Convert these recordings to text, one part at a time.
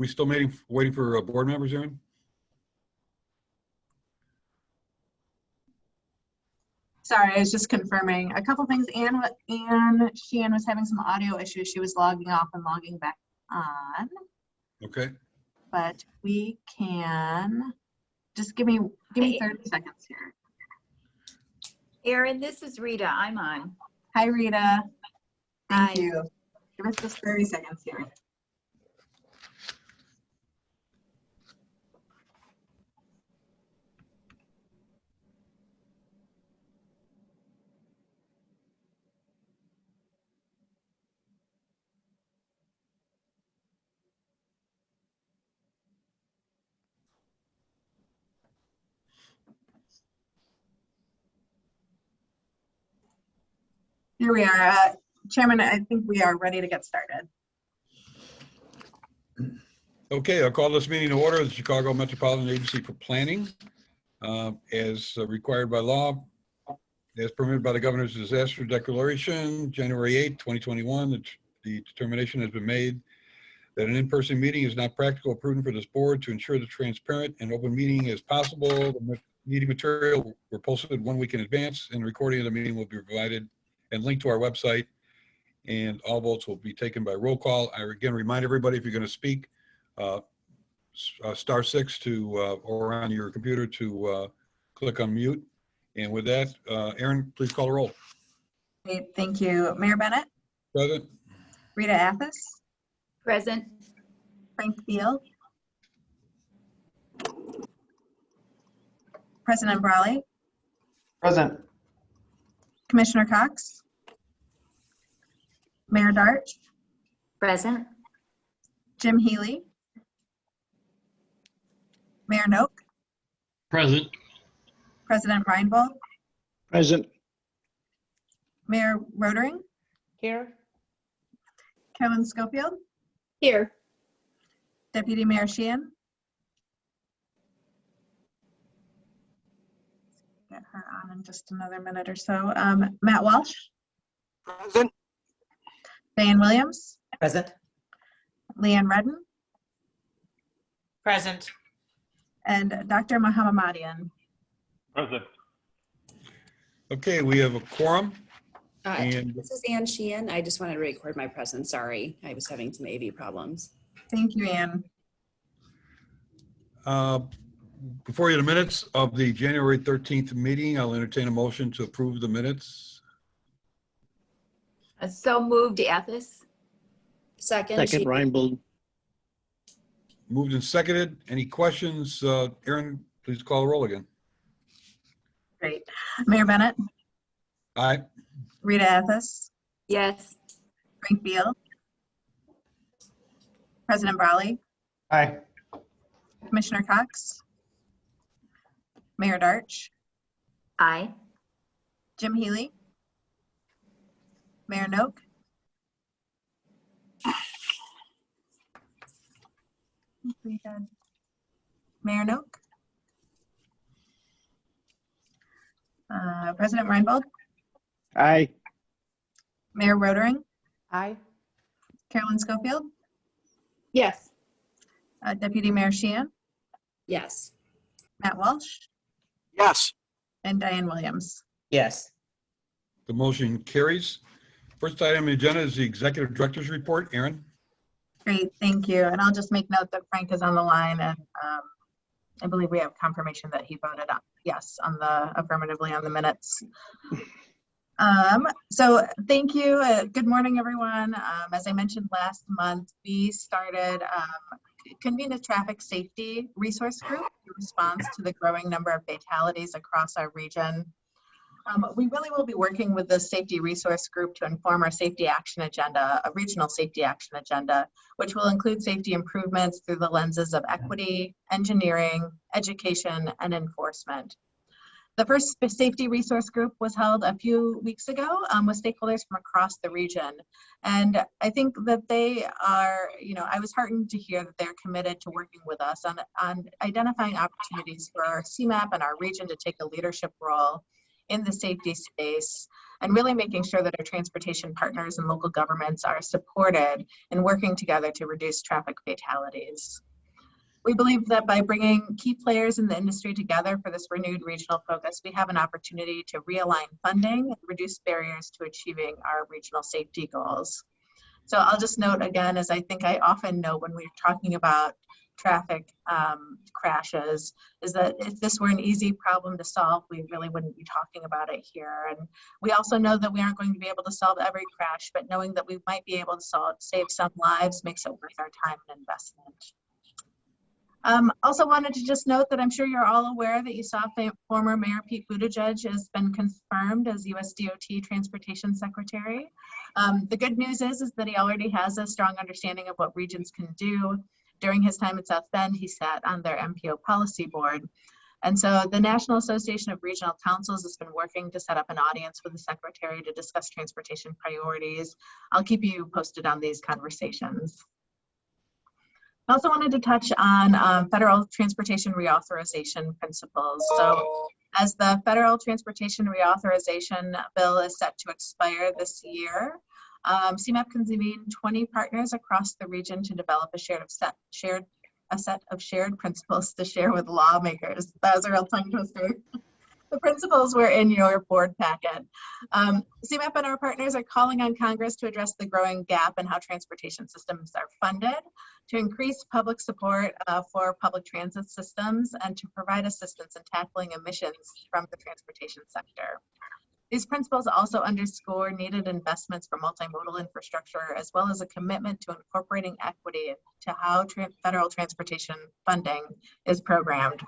We still waiting for board members, Aaron? Sorry, I was just confirming a couple things. Anne Sheehan was having some audio issues. She was logging off and logging back on. Okay. But we can just give me 30 seconds here. Aaron, this is Rita. I'm on. Hi, Rita. Thank Hi. you. Give us just 30 seconds here. Here we are. Chairman, I think we are ready to get started. Okay, I'll call this meeting to order of the Chicago Metropolitan Agency for Planning. As required by law, as permitted by the Governor's Disaster Declaration, January 8, 2021, the determination has been made that an in-person meeting is not practical or prudent for this board. To ensure the transparent and open meeting as possible, the meeting material were posted 1 week in advance, and the recording of the meeting will be provided and linked to our website, and all votes will be taken by roll call. I again remind everybody, if you're going to speak, *6 to or on your computer to click on mute. And with that, Aaron, please call the roll. Great, thank you. Mayor Bennett? Present. Rita Athos? Present. Frank Beal? President Brawley? Present. Commissioner Cox? Mayor Darch? Present. Jim Healy? Mayor Noak? Present. President Reinbold? Present. Mayor Rodering? Here. Kevin Schofield? Here. Deputy Mayor Sheehan? Get her on in just another minute or so. Matt Walsh? Present. Diane Williams? Present. Leanne Redden? Present. And Dr. Mohammadian. Present. Okay, we have a quorum. And This is Anne Sheehan. I just wanted to record my presence. Sorry, I was having some AV problems. Thank you, Anne. before you the minutes of the January 13th meeting, I'll entertain a motion to approve the minutes. So moved, Athos. Second, Second, Reinbold. Moved and seconded. Any questions? Aaron, please call the roll again. Great. Mayor Bennett, Aye. Rita Athos, Yes. Frank Beal, President Brawley, Aye. Commissioner Cox, Mayor Darch, Aye. Jim Healy, Mayor Noak, Mayor Noak, President Reinbold, Aye. Mayor Rodering, Aye. Carolyn Schofield, Yes. Deputy Mayor Sheehan, yes. Matt Walsh, Yes. and Diane Williams. Yes. The motion carries. First item on the agenda is the Executive Director's Report. Aaron? Great, thank you. And I'll just make note that Frank is on the line, and I believe we have confirmation that he voted on, yes, on the affirmatively on the minutes. So thank you. Good morning, everyone. As I mentioned last month, we started convened a traffic safety resource group in response to the growing number of fatalities across our region. We really will be working with the safety resource group to inform our safety action agenda, a regional safety action agenda, which will include safety improvements through the lenses of equity, engineering, education, and enforcement. The first safety resource group was held a few weeks ago with stakeholders from across the region. And I think that they are, I was heartened to hear that they're committed to working with us on identifying opportunities for our CMAP and our region to take a leadership role in the safety space, and really making sure that our transportation partners and local governments are supported in working together to reduce traffic fatalities. We believe that by bringing key players in the industry together for this renewed regional focus, we have an opportunity to realign funding and reduce barriers to achieving our regional safety goals. So I'll just note again, as I think I often note when we're talking about traffic crashes, is that if this were an easy problem to solve, we really wouldn't be talking about it here. And we also know that we aren't going to be able to solve every crash, but knowing that we might be able to save some lives makes it worth our time and investment. Also wanted to just note that I'm sure you're all aware that you saw former Mayor Pete Buttigieg has been confirmed as US DOT Transportation Secretary. The good news is that he already has a strong understanding of what regions can do. During his time at South Bend, he sat on their MPO policy board. And so the National Association of Regional Councils has been working to set up an audience with the Secretary to discuss transportation priorities. I'll keep you posted on these conversations. I also wanted to touch on federal transportation reauthorization principles. So as the federal transportation reauthorization bill is set to expire this year, CMAP convened 20 partners across the region to develop a set of shared principles to share with lawmakers. That was a real tongue twister. The principles were in your board packet. CMAP and our partners are calling on Congress to address the growing gap in how transportation systems are funded, to increase public support for public transit systems, and to provide assistance in tackling emissions from the transportation sector. These principles also underscore needed investments for multimodal infrastructure, as well as a commitment to incorporating equity to how federal transportation funding is programmed.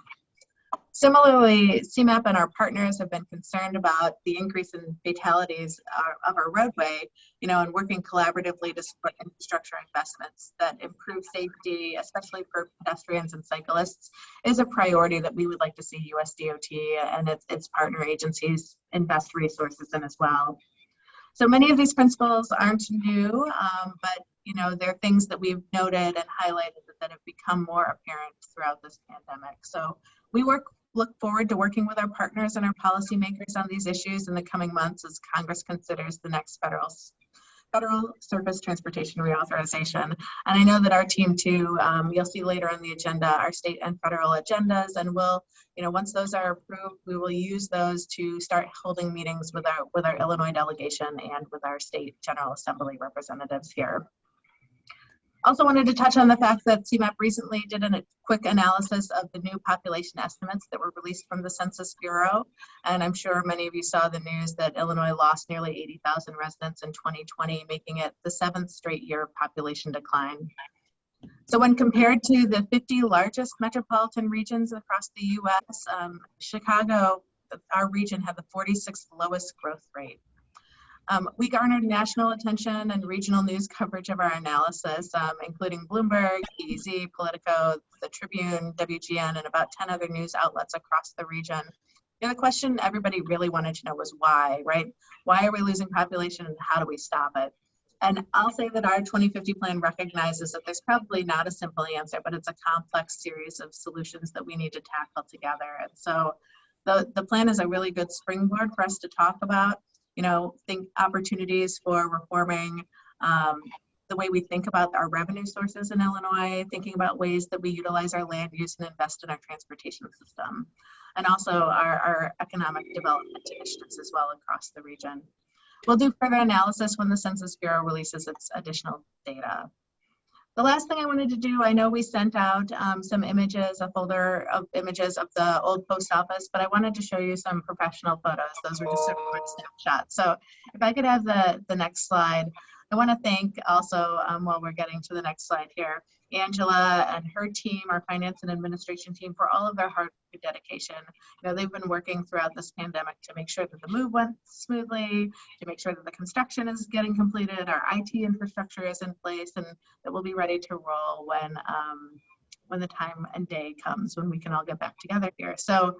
Similarly, CMAP and our partners have been concerned about the increase in fatalities of our roadway, and working collaboratively to support infrastructure investments that improve safety, especially for pedestrians and cyclists, is a priority that we would like to see USDOT and its partner agencies invest resources in as well. So many of these principles aren't new, but they're things that we've noted and highlighted that have become more apparent throughout this pandemic. So we look forward to working with our partners and our policymakers on these issues in the coming months as Congress considers the next federal surface transportation reauthorization. And I know that our team too, you'll see later on the agenda, our state and federal agendas, and we'll, once those are approved, we will use those to start holding meetings with our Illinois delegation and with our state General Assembly representatives here. Also wanted to touch on the fact that CMAP recently did a quick analysis of the new population estimates that were released from the Census Bureau. And I'm sure many of you saw the news that Illinois lost nearly 80,000 residents in 2020, making it the 7th straight year of population decline. So when compared to the 50 largest metropolitan regions across the US, Chicago, our region, had the 46th lowest growth rate. We garnered national attention and regional news coverage of our analysis, including Bloomberg, EZ, Politico, The Tribune, WGN, and about 10 other news outlets across the region. The question everybody really wanted to know was why, right? Why are we losing population and how do we stop it? And I'll say that our 2050 plan recognizes that there's probably not a simple answer, but it's a complex series of solutions that we need to tackle together. And so the plan is a really good springboard for us to talk about, think opportunities for reforming the way we think about our revenue sources in Illinois, thinking about ways that we utilize our land use and invest in our transportation system, and also our economic development initiatives as well across the region. We'll do further analysis when the Census Bureau releases its additional data. The last thing I wanted to do, I know we sent out some images, a folder of images of the old post office, but I wanted to show you some professional photos. Those were just sort of quick snapshots. So if I could have the next slide. I want to thank also, while we're getting to the next slide here, Angela and her team, our finance and administration team, for all of their hard work and dedication. They've been working throughout this pandemic to make sure that the move went smoothly, to make sure that the construction is getting completed, our IT infrastructure is in place, and that we'll be ready to roll when the time and day comes when we can all get back together here. So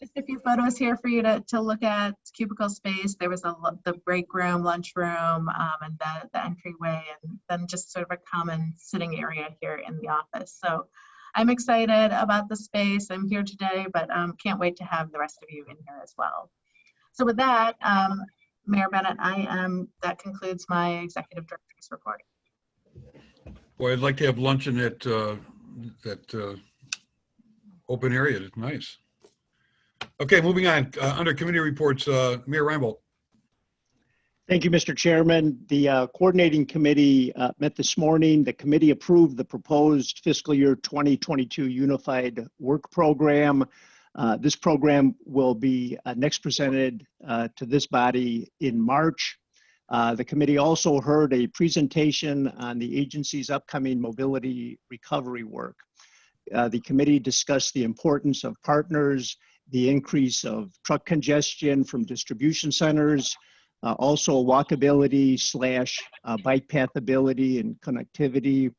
just a few photos here for you to look at. Cubicle space. There was the break room, lunch room, and the entryway, and then just sort of a common sitting area here in the office. So I'm excited about the space. I'm here today, but can't wait to have the rest of you in here as well. So with that, Mayor Bennett, that concludes my executive director's report. Boy, I'd like to have lunch in that open area. It's nice. Okay, moving on. Under committee reports, Mayor Reinbold. Thank you, Mr. Chairman. The coordinating committee met this morning. The committee approved the proposed fiscal year 2022 unified work program. This program will be next presented to this body in March. The committee also heard a presentation on the agency's upcoming mobility recovery work. The committee discussed the importance of partners, the increase of truck congestion from distribution centers, also walkability / bike pathability and connectivity,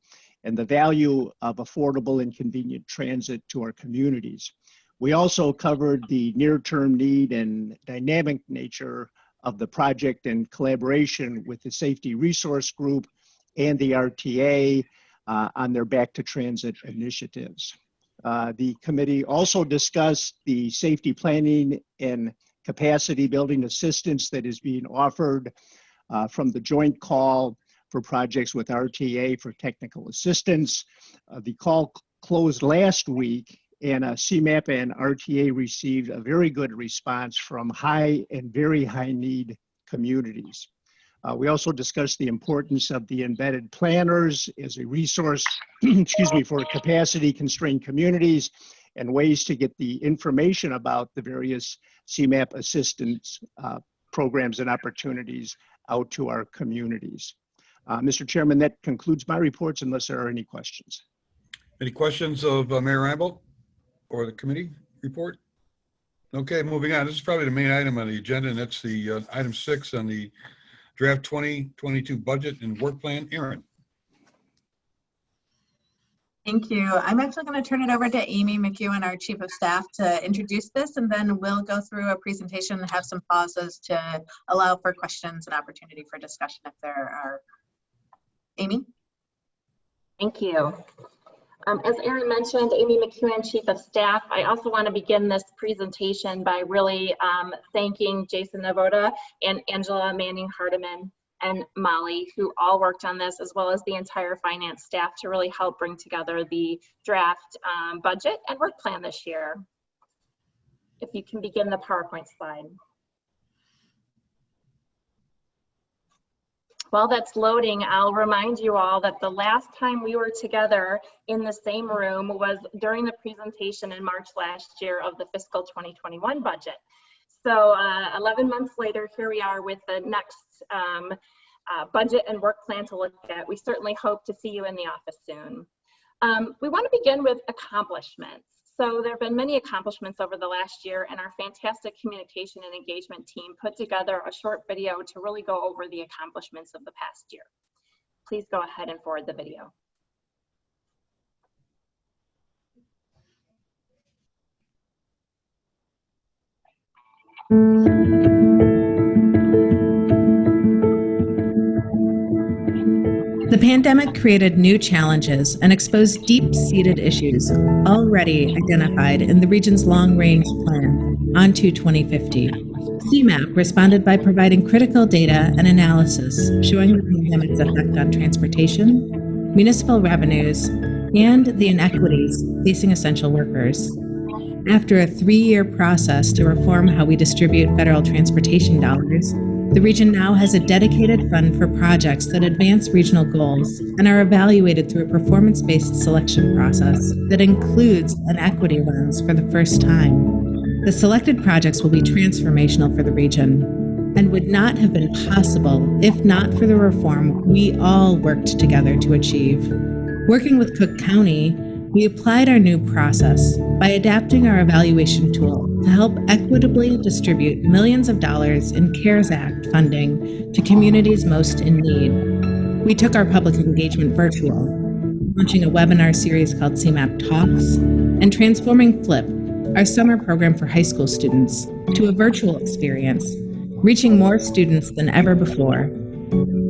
and the value of affordable and convenient transit to our communities. We also covered the near-term need and dynamic nature of the project in collaboration with the Safety Resource Group and the RTA on their Back to Transit initiatives. The committee also discussed the safety planning and capacity building assistance that is being offered from the joint call for projects with RTA for technical assistance. The call closed last week, and CMAP and RTA received a very good response from high and very high need communities. We also discussed the importance of the embedded planners as a resource excuse me, for capacity constrained communities and ways to get the information about the various CMAP assistance programs and opportunities out to our communities. Mr. Chairman, that concludes my reports unless there are any questions. Any questions of Mayor Reinbold or the committee report? Okay, moving on. This is probably the main item on the agenda, and that's the item 6 on the draft 2022 budget and work plan. Aaron. Thank you. I'm actually going to turn it over to Amy McEwen, our Chief of Staff, to introduce this, and then we'll go through a presentation and have some pauses to allow for questions and opportunity for discussion if there are. Amy? Thank you. As Aaron mentioned, Amy McEwen, Chief of Staff. I also want to begin this presentation by really thanking Jason Navoda and Angela Manning-Hardiman and Molly, who all worked on this, as well as the entire finance staff to really help bring together the draft budget and work plan this year. If you can begin the PowerPoint slide. While that's loading, I'll remind you all that the last time we were together in the same room was during the presentation in March last year of the fiscal 2021 budget. So 11 months later, here we are with the next budget and work plan to look at. We certainly hope to see you in the office soon. We want to begin with accomplishments. So there have been many accomplishments over the last year, and our fantastic communication and engagement team put together a short video to really go over the accomplishments of the past year. Please go ahead and forward the video. The pandemic created new challenges and exposed deep-seated issues already identified in the region's long-range plan, Onto 2050. CMAP responded by providing critical data and analysis showing the pandemic's effect on transportation, municipal revenues, and the inequities facing essential workers. After a 3-year process to reform how we distribute federal transportation dollars, the region now has a dedicated fund for projects that advance regional goals and are evaluated through a performance-based selection process that includes an equity lens for the first time. The selected projects will be transformational for the region and would not have been possible if not for the reform we all worked together to achieve. Working with Cook County, we applied our new process by adapting our evaluation tool to help equitably distribute millions of dollars in CARES Act funding to communities most in need. We took our public engagement virtual, launching a webinar series called CMAP Talks, and transforming FLIP, our summer program for high school students, to a virtual experience, reaching more students than ever before.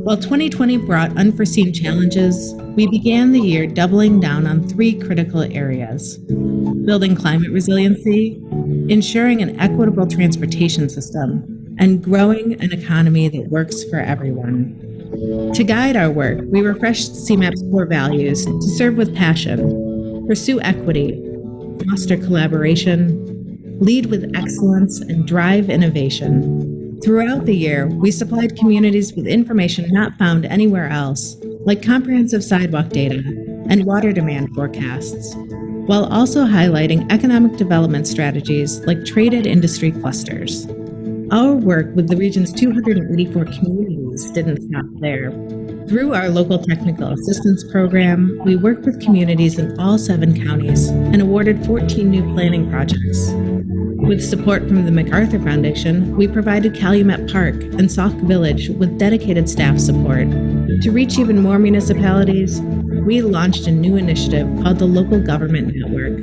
While 2020 brought unforeseen challenges, we began the year doubling down on 3 critical areas: building climate resiliency, ensuring an equitable transportation system, and growing an economy that works for everyone. To guide our work, we refreshed CMAP's core values to serve with passion, pursue equity, foster collaboration, lead with excellence, and drive innovation. Throughout the year, we supplied communities with information not found anywhere else, like comprehensive sidewalk data and water demand forecasts, while also highlighting economic development strategies like traded industry clusters. Our work with the region's 284 communities didn't stop there. Through our local technical assistance program, we worked with communities in all 7 counties and awarded 14 new planning projects. With support from the MacArthur Foundation, we provided Calumet Park and Sauk Village with dedicated staff support. To reach even more municipalities, we launched a new initiative called the Local Government Network,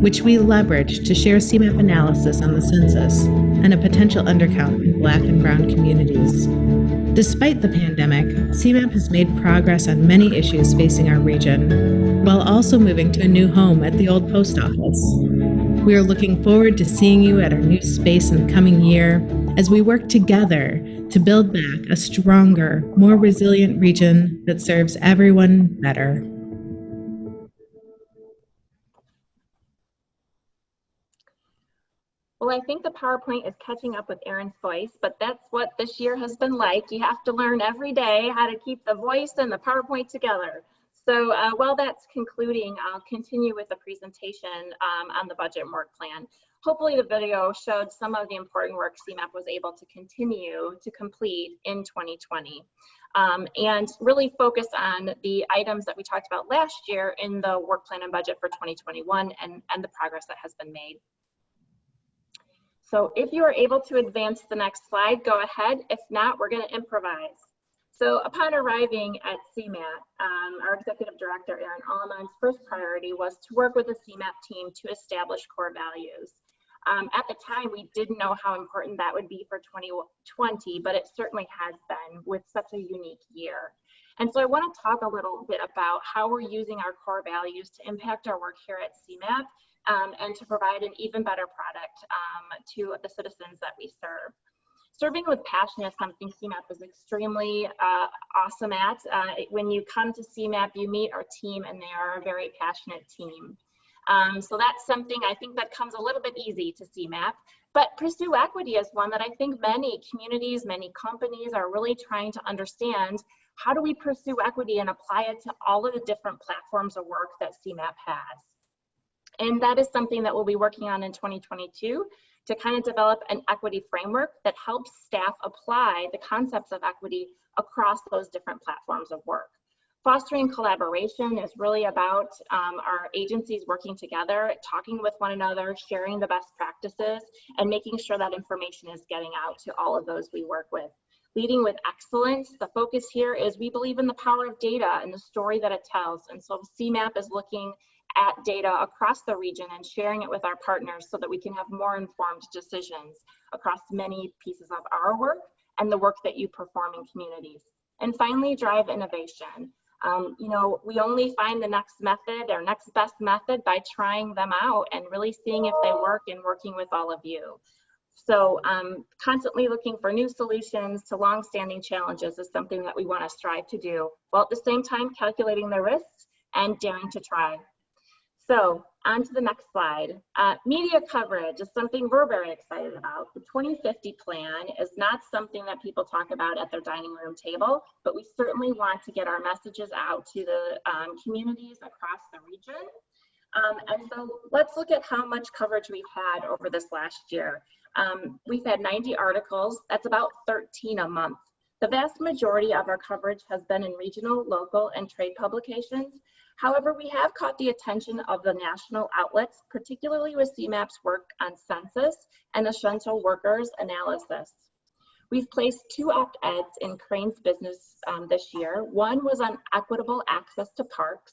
which we leveraged to share CMAP analysis on the census and a potential undercount in Black and Brown communities. Despite the pandemic, CMAP has made progress on many issues facing our region, while also moving to a new home at the old post office. We are looking forward to seeing you at our new space in the coming year as we work together to build back a stronger, more resilient region that serves everyone better. Well, I think the PowerPoint is catching up with Erin's voice, but that's what this year has been like. You have to learn every day how to keep the voice and the PowerPoint together. So while that's concluding, I'll continue with the presentation on the budget and work plan. Hopefully the video showed some of the important work CMAP was able to continue to complete in 2020 and really focus on the items that we talked about last year in the work plan and budget for 2021 and the progress that has been made. So if you are able to advance the next slide, go ahead. If not, we're going to improvise. So upon arriving at CMAP, our executive director, Erin Alleman's first priority was to work with the CMAP team to establish core values. At the time, we didn't know how important that would be for 2020, but it certainly has been with such a unique year. And so I want to talk a little bit about how we're using our core values to impact our work here at CMAP and to provide an even better product to the citizens that we serve. Serving with passion is something CMAP is extremely awesome at. When you come to CMAP, you meet our team and they are a very passionate team. So that's something I think that comes a little bit easy to CMAP, but pursue equity is one that I think many communities, many companies are really trying to understand. How do we pursue equity and apply it to all of the different platforms of work that CMAP has? And that is something that we'll be working on in 2022 to kind of develop an equity framework that helps staff apply the concepts of equity across those different platforms of work. Fostering collaboration is really about our agencies working together, talking with one another, sharing the best practices, and making sure that information is getting out to all of those we work with. Leading with excellence, the focus here is we believe in the power of data and the story that it tells. And so CMAP is looking at data across the region and sharing it with our partners so that we can have more informed decisions across many pieces of our work and the work that you perform in communities. And finally, drive innovation. You know, we only find the next method or next best method by trying them out and really seeing if they work and working with all of you. So constantly looking for new solutions to long-standing challenges is something that we want to strive to do, while at the same time calculating the risks and daring to try. So on to the next slide. Media coverage is something we're very excited about. The 2050 plan is not something that people talk about at their dining room table, but we certainly want to get our messages out to the communities across the region. And so let's look at how much coverage we've had over this last year. We've had 90 articles, that's about 13 a month. The vast majority of our coverage has been in regional, local, and trade publications. However, we have caught the attention of the national outlets, particularly with CMAP's work on census and essential workers analysis. We've placed 2 op-eds in Crane's Business this year. One was on equitable access to parks.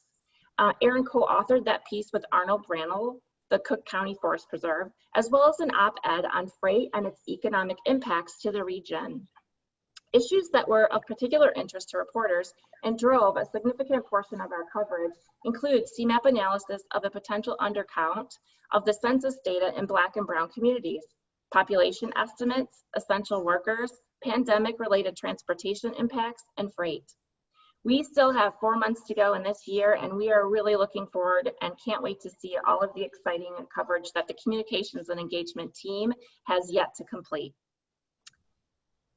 Erin co-authored that piece with Arnold Brannell, the Cook County Forest Preserve, as well as an op-ed on freight and its economic impacts to the region. Issues that were of particular interest to reporters and drove a significant portion of our coverage include CMAP analysis of the potential undercount of the census data in Black and Brown communities, population estimates, essential workers, pandemic-related transportation impacts, and freight. We still have 4 months to go in this year, and we are really looking forward and can't wait to see all of the exciting coverage that the communications and engagement team has yet to complete.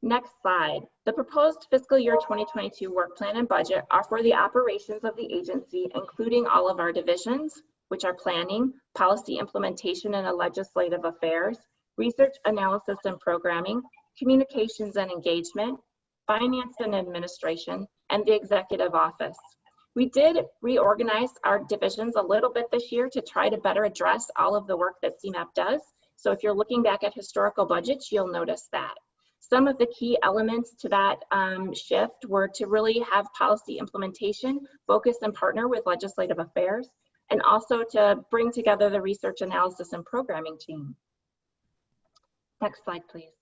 Next slide. The proposed fiscal year 2022 work plan and budget are for the operations of the agency, including all of our divisions, which are planning, policy implementation and legislative affairs, research analysis and programming, communications and engagement, finance and administration, and the executive office. We did reorganize our divisions a little bit this year to try to better address all of the work that CMAP does. So if you're looking back at historical budgets, you'll notice that. Some of the key elements to that shift were to really have policy implementation, focus and partner with legislative affairs, and also to bring together the research analysis and programming team. Next slide, please.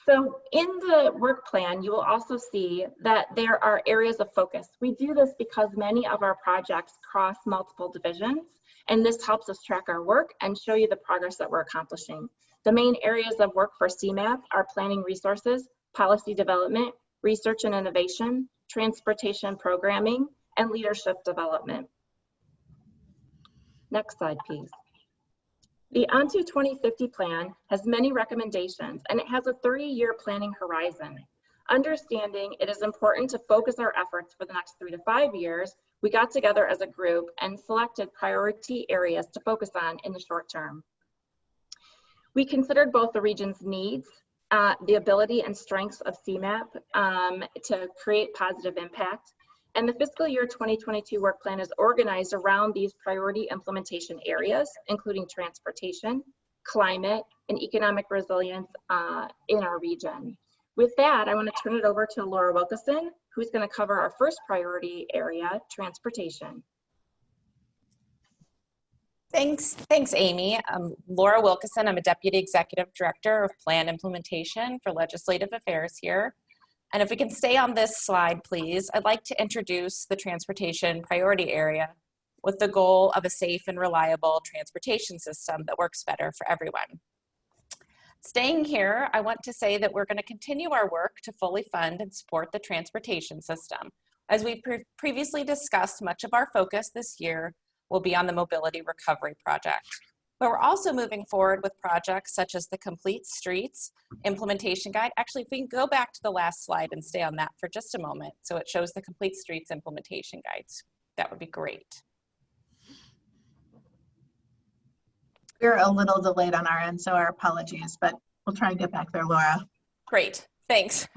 So in the work plan, you will also see that there are areas of focus. We do this because many of our projects cross multiple divisions, and this helps us track our work and show you the progress that we're accomplishing. The main areas of work for CMAP are planning resources, policy development, research and innovation, transportation programming, and leadership development. Next slide, please. The Onto 2050 plan has many recommendations, and it has a 30-year planning horizon. Understanding it is important to focus our efforts for the next 3 to 5 years, we got together as a group and selected priority areas to focus on in the short term. We considered both the region's needs, the ability and strengths of CMAP to create positive impact, and the fiscal year 2022 work plan is organized around these priority implementation areas, including transportation, climate, and economic resilience in our region. With that, I want to turn it over to Laura Wilkeson, who's going to cover our first priority area, transportation. Thanks, Amy. I'm Laura Wilkeson. I'm a Deputy Executive Director of Plan Implementation for Legislative Affairs here. And if we can stay on this slide, please, I'd like to introduce the transportation priority area with the goal of a safe and reliable transportation system that works better for everyone. Staying here, I want to say that we're going to continue our work to fully fund and support the transportation system. As we previously discussed, much of our focus this year will be on the Mobility Recovery Project. But we're also moving forward with projects such as the Complete Streets Implementation Guide. Actually, if we can go back to the last slide and stay on that for just a moment, so it shows the Complete Streets Implementation Guides, that would be great. We're a little delayed on our end, so our apologies, but we'll try and get back there, Laura. Great, thanks.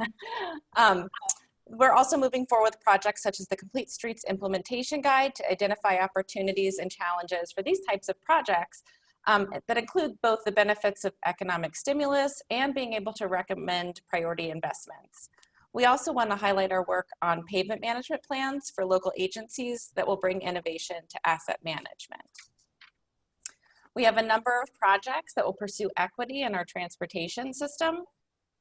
We're also moving forward with projects such as the Complete Streets Implementation Guide to identify opportunities and challenges for these types of projects that include both the benefits of economic stimulus and being able to recommend priority investments. We also want to highlight our work on pavement management plans for local agencies that will bring innovation to asset management. We have a number of projects that will pursue equity in our transportation system.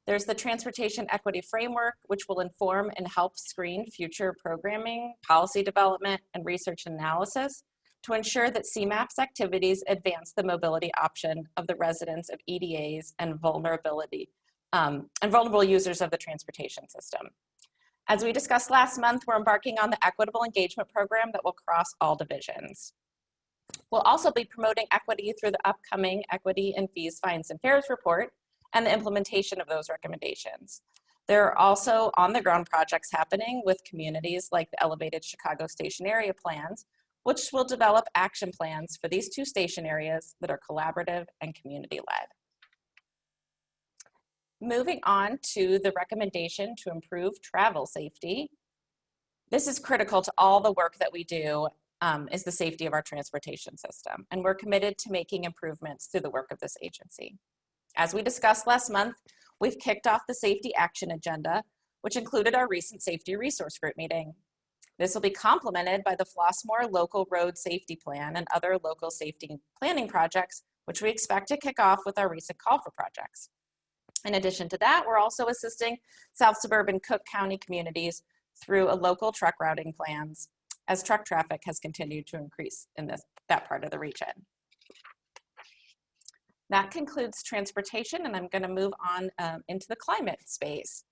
There's the Transportation Equity Framework, which will inform and help screen future programming, policy development, and research analysis to ensure that CMAP's activities advance the mobility option of the residents of EDAs and vulnerable users of the transportation system. As we discussed last month, we're embarking on the Equitable Engagement Program that will cross all divisions. We'll also be promoting equity through the upcoming Equity in Fees, Fines, and Fares report and the implementation of those recommendations. There are also on-the-ground projects happening with communities like the Elevated Chicago Station Area Plans, which will develop action plans for these 2 station areas that are collaborative and community-led. Moving on to the recommendation to improve travel safety. This is critical to all the work that we do is the safety of our transportation system, and we're committed to making improvements through the work of this agency. As we discussed last month, we've kicked off the Safety Action Agenda, which included our recent Safety Resource Group meeting. This will be complemented by the Flossmoor Local Road Safety Plan and other local safety planning projects, which we expect to kick off with our recent call for projects. In addition to that, we're also assisting South Suburban Cook County communities through a local truck routing plans as truck traffic has continued to increase in that part of the region. That concludes transportation, and I'm going to move on into the climate space.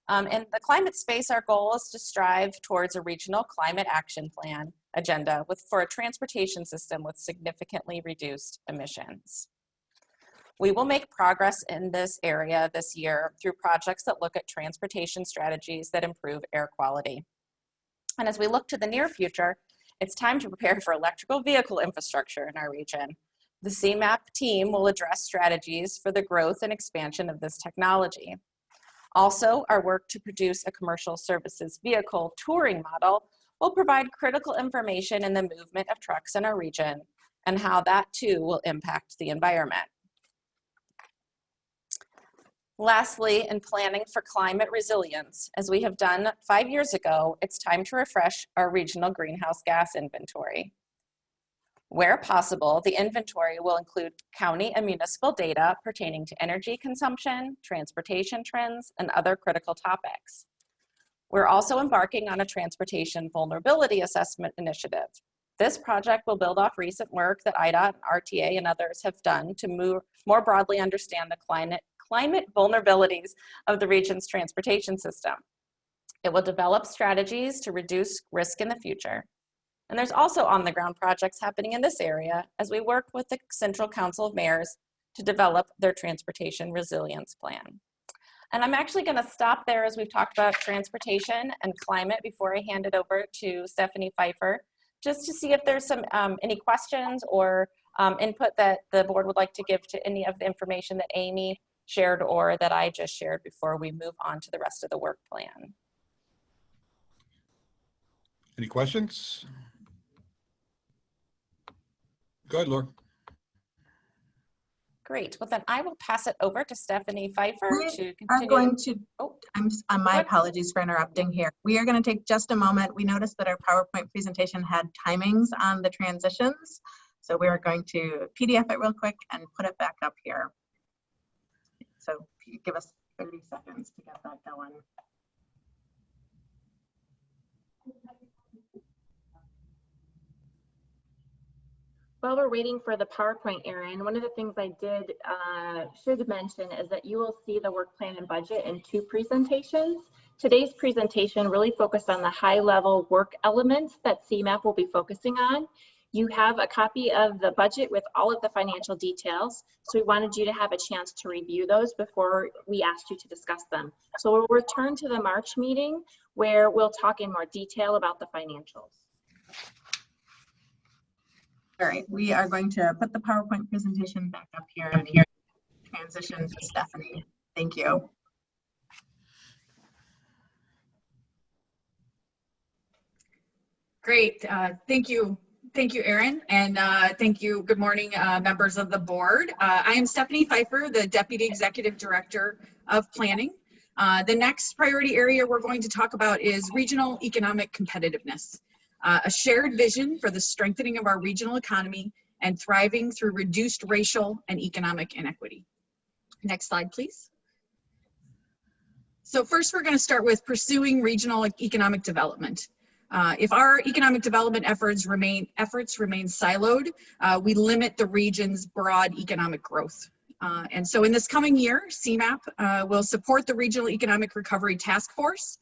In the climate space, our goal is to strive towards a regional climate action plan agenda for a transportation system with significantly reduced emissions. We will make progress in this area this year through projects that look at transportation strategies that improve air quality. And as we look to the near future, it's time to prepare for electrical vehicle infrastructure in our region. The CMAP team will address strategies for the growth and expansion of this technology. Also, our work to produce a commercial services vehicle touring model will provide critical information in the movement of trucks in our region and how that too will impact the environment. Lastly, in planning for climate resilience, as we have done 5 years ago, it's time to refresh our regional greenhouse gas inventory. Where possible, the inventory will include county and municipal data pertaining to energy consumption, transportation trends, and other critical topics. We're also embarking on a transportation vulnerability assessment initiative. This project will build off recent work that IDOT, RTA, and others have done to more broadly understand the climate vulnerabilities of the region's transportation system. It will develop strategies to reduce risk in the future. And there's also on-the-ground projects happening in this area as we work with the Central Council of Mayors to develop their transportation resilience plan. And I'm actually going to stop there as we've talked about transportation and climate before I hand it over to Stephanie Pfeiffer, just to see if there's some any questions or input that the board would like to give to any of the information that Amy shared or that I just shared before we move on to the rest of the work plan. Any questions? Go ahead, Laura. Great. Well, then I will pass it over to Stephanie Pfeiffer to continue. Are going to, Oh, my apologies for interrupting here. We are going to take just a moment. We noticed that our PowerPoint presentation had timings on the transitions. So we are going to PDF it real quick and put it back up here. So if you give us 30 seconds to get that going. While we're waiting for the PowerPoint, Erin, one of the things I should mention is that you will see the work plan and budget in 2 presentations. Today's presentation really focused on the high-level work elements that CMAP will be focusing on. You have a copy of the budget with all of the financial details, so we wanted you to have a chance to review those before we asked you to discuss them. So we'll return to the March meeting where we'll talk in more detail about the financials. All right, we are going to put the PowerPoint presentation back up here and transition to Stephanie. Thank you. Great, thank you. Thank you, Erin, and thank you. Good morning, members of the board. I am Stephanie Pfeiffer, the Deputy Executive Director of Planning. The next priority area we're going to talk about is regional economic competitiveness. A shared vision for the strengthening of our regional economy and thriving through reduced racial and economic inequity. Next slide, please. So first, we're going to start with pursuing regional economic development. If our economic development efforts remain siloed, we limit the region's broad economic growth. And so in this coming year, CMAP will support the Regional Economic Recovery Task Force.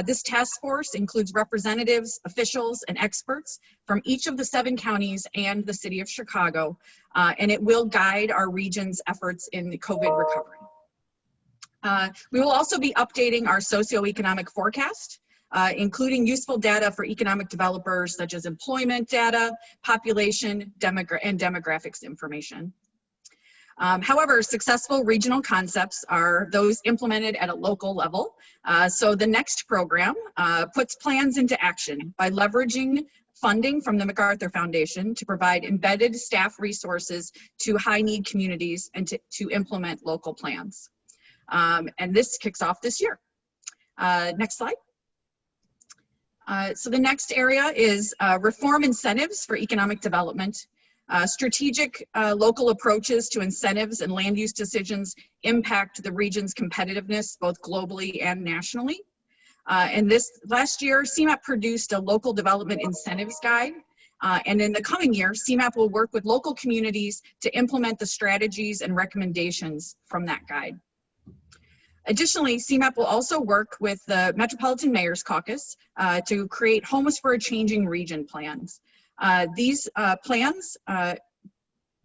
This task force includes representatives, officials, and experts from each of the 7 counties and the city of Chicago, and it will guide our region's efforts in the COVID recovery. We will also be updating our socioeconomic forecast, including useful data for economic developers such as employment data, population, and demographics information. However, successful regional concepts are those implemented at a local level. So the next program puts plans into action by leveraging funding from the MacArthur Foundation to provide embedded staff resources to high-need communities and to implement local plans. And this kicks off this year. Next slide. So the next area is reform incentives for economic development. Strategic local approaches to incentives and land use decisions impact the region's competitiveness both globally and nationally. And this last year, CMAP produced a local development incentives guide. And in the coming year, CMAP will work with local communities to implement the strategies and recommendations from that guide. Additionally, CMAP will also work with the Metropolitan Mayor's Caucus to create Homes for a Changing Region plans. These plans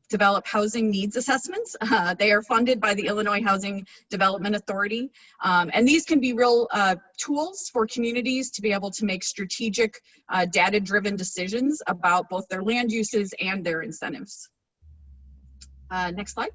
develop housing needs assessments. They are funded by the Illinois Housing Development Authority. And these can be real tools for communities to be able to make strategic data-driven decisions about both their land uses and their incentives. Next slide.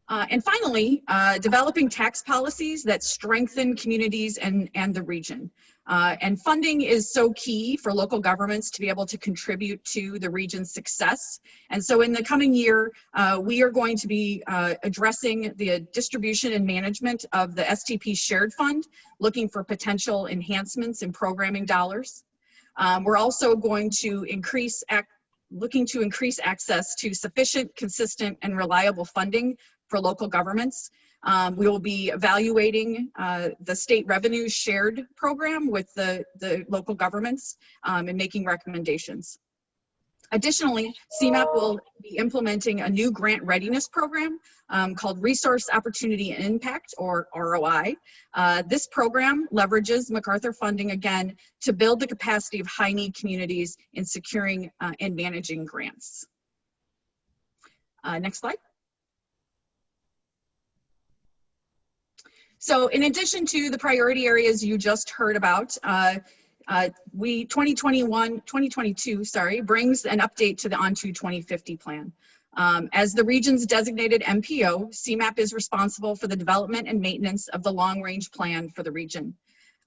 And finally, developing tax policies that strengthen communities and the region. And funding is so key for local governments to be able to contribute to the region's success. And so in the coming year, we are going to be addressing the distribution and management of the STP Shared Fund, looking for potential enhancements in programming dollars. We're also going to looking to increase access to sufficient, consistent, and reliable funding for local governments. We will be evaluating the state revenue shared program with the local governments and making recommendations. Additionally, CMAP will be implementing a new grant readiness program called Resource Opportunity and Impact, or ROI. This program leverages MacArthur funding again to build the capacity of high-need communities in securing and managing grants. Next slide. So in addition to the priority areas you just heard about, 2022 brings an update to the On2 2050 plan. As the region's designated MPO, CMAP is responsible for the development and maintenance of the long-range plan for the region.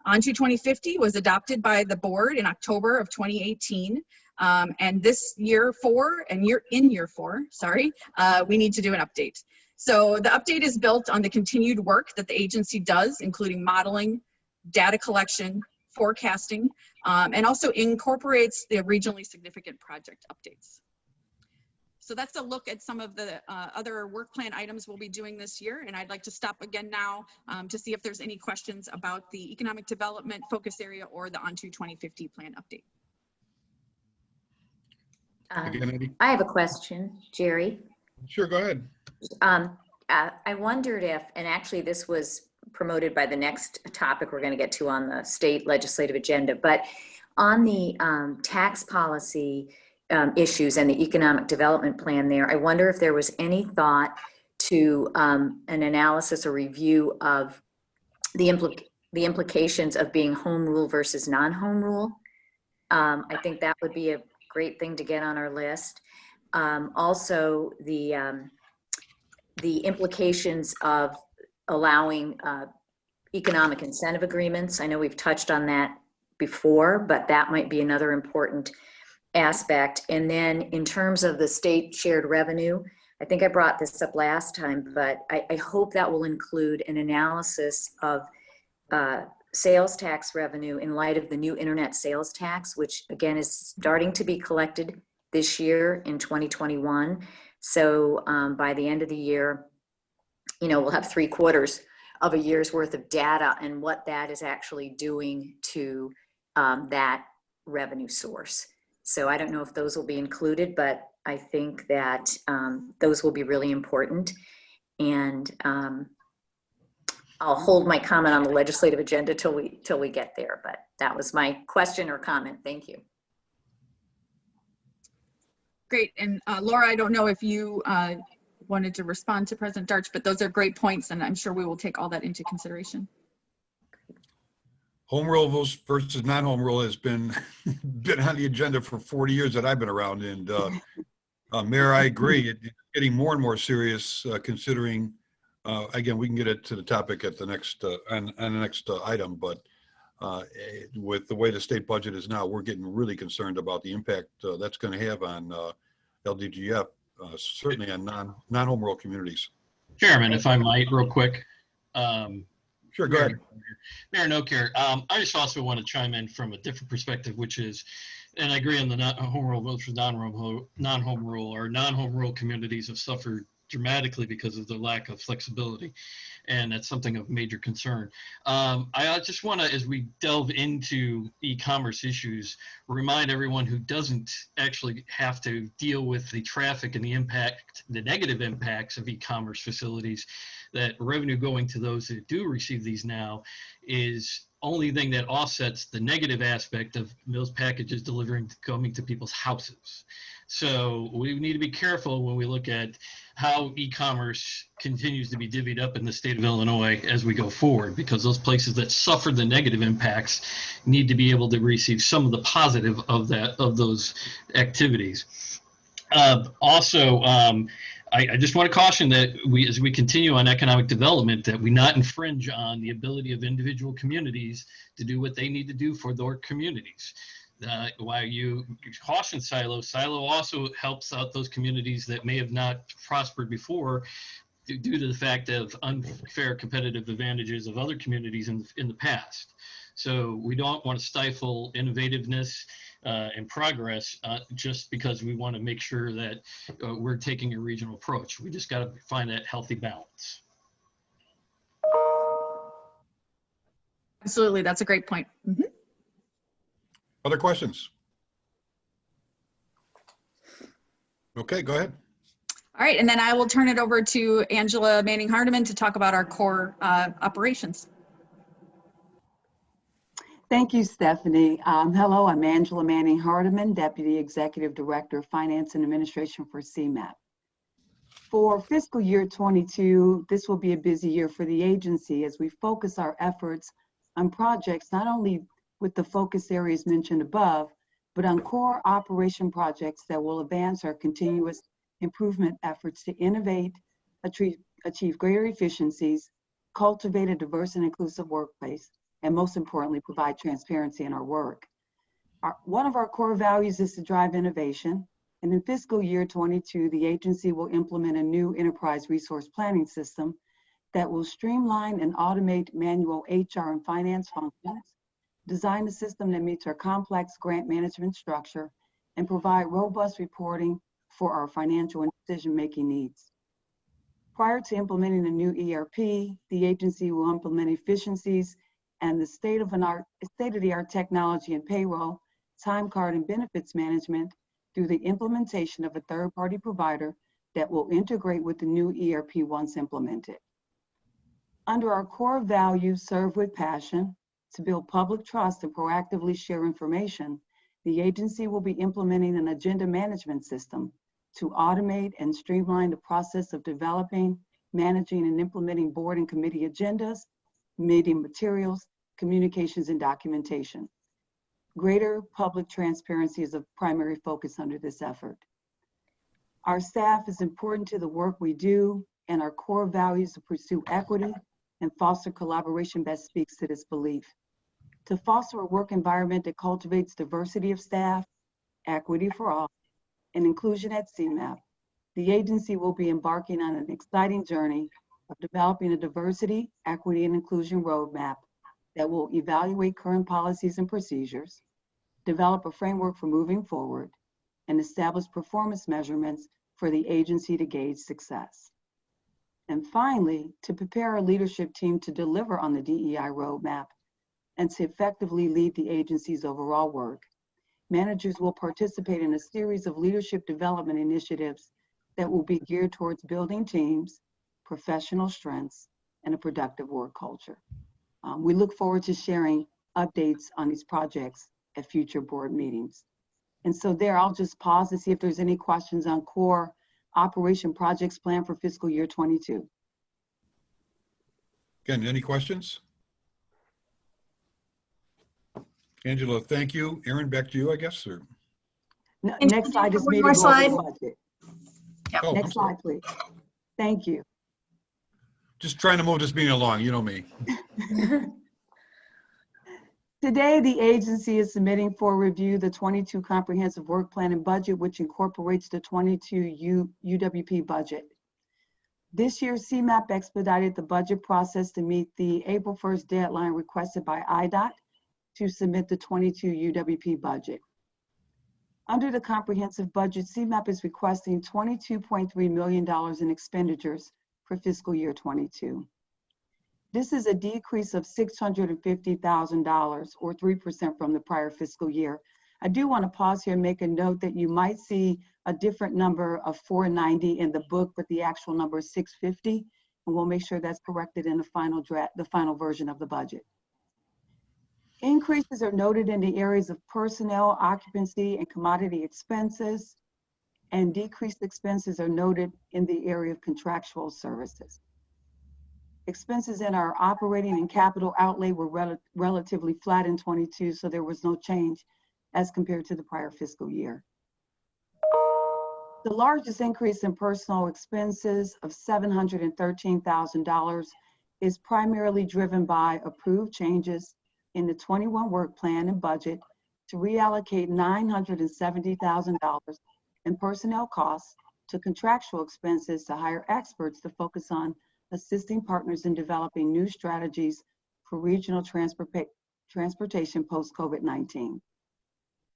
On2 2050 was adopted by the board in October of 2018. And this year four, we need to do an update. So the update is built on the continued work that the agency does, including modeling, data collection, forecasting, and also incorporates the regionally significant project updates. So that's a look at some of the other work plan items we'll be doing this year. And I'd like to stop again now to see if there's any questions about the economic development focus area or the On2 2050 plan update. I have a question, Jerry. Sure, go ahead. I wondered if, and actually this was promoted by the next topic we're going to get to on the state legislative agenda, but on the tax policy issues and the economic development plan there, I wonder if there was any thought to an analysis or review of the implications of being home rule versus non-home rule. I think that would be a great thing to get on our list. Also, the implications of allowing economic incentive agreements. I know we've touched on that before, but that might be another important aspect. And then in terms of the state shared revenue, I think I brought this up last time, but I hope that will include an analysis of sales tax revenue in light of the new internet sales tax, which again is starting to be collected this year in 2021. So by the end of the year, we'll have 3/4 of a year's worth of data and what that is actually doing to that revenue source. So I don't know if those will be included, but I think that those will be really important. And I'll hold my comment on the legislative agenda till we get there. But that was my question or comment. Thank you. Great. And Laura, I don't know if you wanted to respond to President Darch, but those are great points, and I'm sure we will take all that into consideration. Home rule versus non-home rule has been on the agenda for 40 years that I've been around. And Mayor, I agree. It's getting more and more serious, considering, again, we can get it to the topic at the next on the next item, but with the way the state budget is now, we're getting really concerned about the impact that's going to have on LDGF, certainly on non-home rule communities. Chairman, if I might, real quick. Sure, go ahead. Mayor Nocare, I just also want to chime in from a different perspective, which is And I agree on the home rule versus non-home rule. Our non-home rule communities have suffered dramatically because of the lack of flexibility, and that's something of major concern. I just want to, as we delve into e-commerce issues, remind everyone who doesn't actually have to deal with the traffic and the negative impacts of e-commerce facilities, that revenue going to those that do receive these now is only thing that offsets the negative aspect of those packages coming to people's houses. So we need to be careful when we look at how e-commerce continues to be divvied up in the state of Illinois as we go forward, because those places that suffer the negative impacts need to be able to receive some of the positive of those activities. I just want to caution that as we continue on economic development, that we not infringe on the ability of individual communities to do what they need to do for their communities. While you caution Silo also helps out those communities that may have not prospered before due to the fact of unfair competitive advantages of other communities in the past. So we don't want to stifle innovativeness and progress just because we want to make sure that we're taking a regional approach. We just got to find that healthy balance. Absolutely, that's a great point. Mm-hmm. Other questions? Okay, go ahead. All right, and then I will turn it over to Angela Manning-Hardeman to talk about our core operations. Thank you, Stephanie. Hello, I'm Angela Manning-Hardeman, Deputy Executive Director of Finance and Administration for CMAP. For fiscal year 22, this will be a busy year for the agency as we focus our efforts on projects not only with the focus areas mentioned above, but on core operation projects that will advance our continuous improvement efforts to innovate, achieve greater efficiencies, cultivate a diverse and inclusive workplace, and most importantly, provide transparency in our work. One of our core values is to drive innovation, and in fiscal year 22, the agency will implement a new enterprise resource planning system that will streamline and automate manual HR and finance functions, design a system that meets our complex grant management structure, and provide robust reporting for our financial and decision-making needs. Prior to implementing the new ERP, the agency will implement efficiencies and the state-of-the-art technology in payroll, time card, and benefits management through the implementation of a third-party provider that will integrate with the new ERP once implemented. Under our core values, serve with passion, to build public trust and proactively share information, the agency will be implementing an agenda management system to automate and streamline the process of developing, managing, and implementing board and committee agendas, meeting materials, communications, and documentation. Greater public transparency is a primary focus under this effort. Our staff is important to the work we do, and our core values to pursue equity and foster collaboration best speaks to this belief. To foster a work environment that cultivates diversity of staff, equity for all, and inclusion at CMAP, the agency will be embarking on an exciting journey of developing a diversity, equity, and inclusion roadmap that will evaluate current policies and procedures, develop a framework for moving forward, and establish performance measurements for the agency to gauge success. And finally, to prepare our leadership team to deliver on the DEI roadmap and to effectively lead the agency's overall work, managers will participate in a series of leadership development initiatives that will be geared towards building teams, professional strengths, and a productive work culture. We look forward to sharing updates on these projects at future board meetings. And so there, I'll just pause to see if there's any questions on core operation projects planned for fiscal year 22. Again, any questions? Angela, thank you. Aaron, back to you, I guess, or? No, next slide is one me to more go over slide. the budget. Yep. Oh, I'm Next sorry. slide, please. Thank you. Just trying to move this meeting along, you know me. Today, the agency is submitting for review the 22 comprehensive work plan and budget, which incorporates the 22 UWP budget. This year, CMAP expedited the budget process to meet the April 1st deadline requested by IDOT to submit the 22 UWP budget. Under the comprehensive budget, CMAP is requesting $22.3 million in expenditures for fiscal year 22. This is a decrease of $650,000 or 3% from the prior fiscal year. I do want to pause here and make a note that you might see a different number of 490 in the book, but the actual number is 650, and we'll make sure that's corrected in the final draft, the final version of the budget. Increases are noted in the areas of personnel, occupancy, and commodity expenses, and decreased expenses are noted in the area of contractual services. Expenses in our operating and capital outlay were relatively flat in 22, so there was no change as compared to the prior fiscal year. The largest increase in personal expenses of $713,000 is primarily driven by approved changes in the 21 work plan and budget to reallocate $970,000 in personnel costs to contractual expenses to hire experts to focus on assisting partners in developing new strategies for regional transportation post-COVID-19.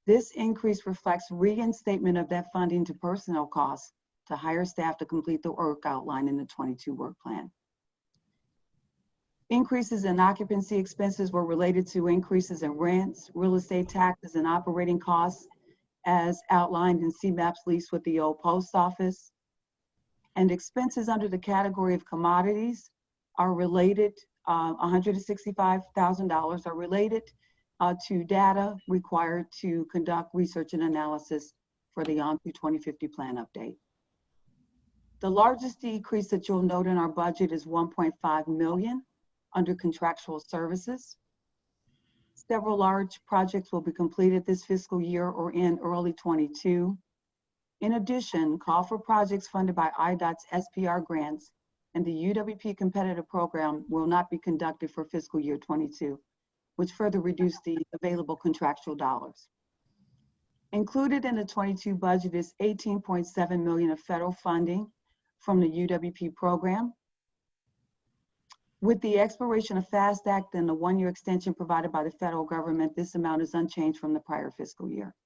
This increase reflects reinstatement of that funding to personnel costs to hire staff to complete the work outlined in the 22 work plan. Increases in occupancy expenses were related to increases in rents, real estate taxes, and operating costs as outlined in CMAP's lease with the old post office. And expenses under the category of commodities are related, $165,000 are related to data required to conduct research and analysis for the On Through 2050 plan update. The largest decrease that you'll note in our budget is $1.5 million under contractual services. Several large projects will be completed this fiscal year or in early 22. In addition, call for projects funded by IDOT's SPR grants and the UWP competitive program will not be conducted for fiscal year 22, which further reduced the available contractual dollars. Included in the 22 budget is $18.7 million of federal funding from the UWP program. With the expiration of FAST Act and the one-year extension provided by the federal government, this amount is unchanged from the prior fiscal year.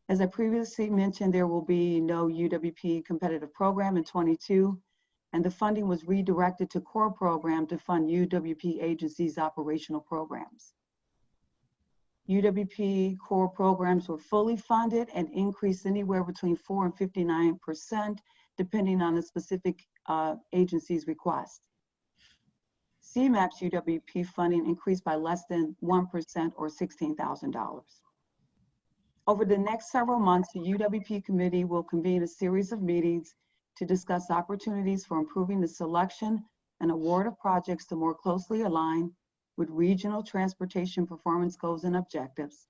As I previously mentioned, there will be no UWP competitive program in 22, and the funding was redirected to core program to fund UWP agencies' operational programs. UWP core programs were fully funded and increased anywhere between 4 and 59%, depending on the specific agency's request. CMAP's UWP funding increased by less than 1% or $16,000. Over the next several months, the UWP committee will convene a series of meetings to discuss opportunities for improving the selection and award of projects to more closely align with regional transportation performance goals and objectives.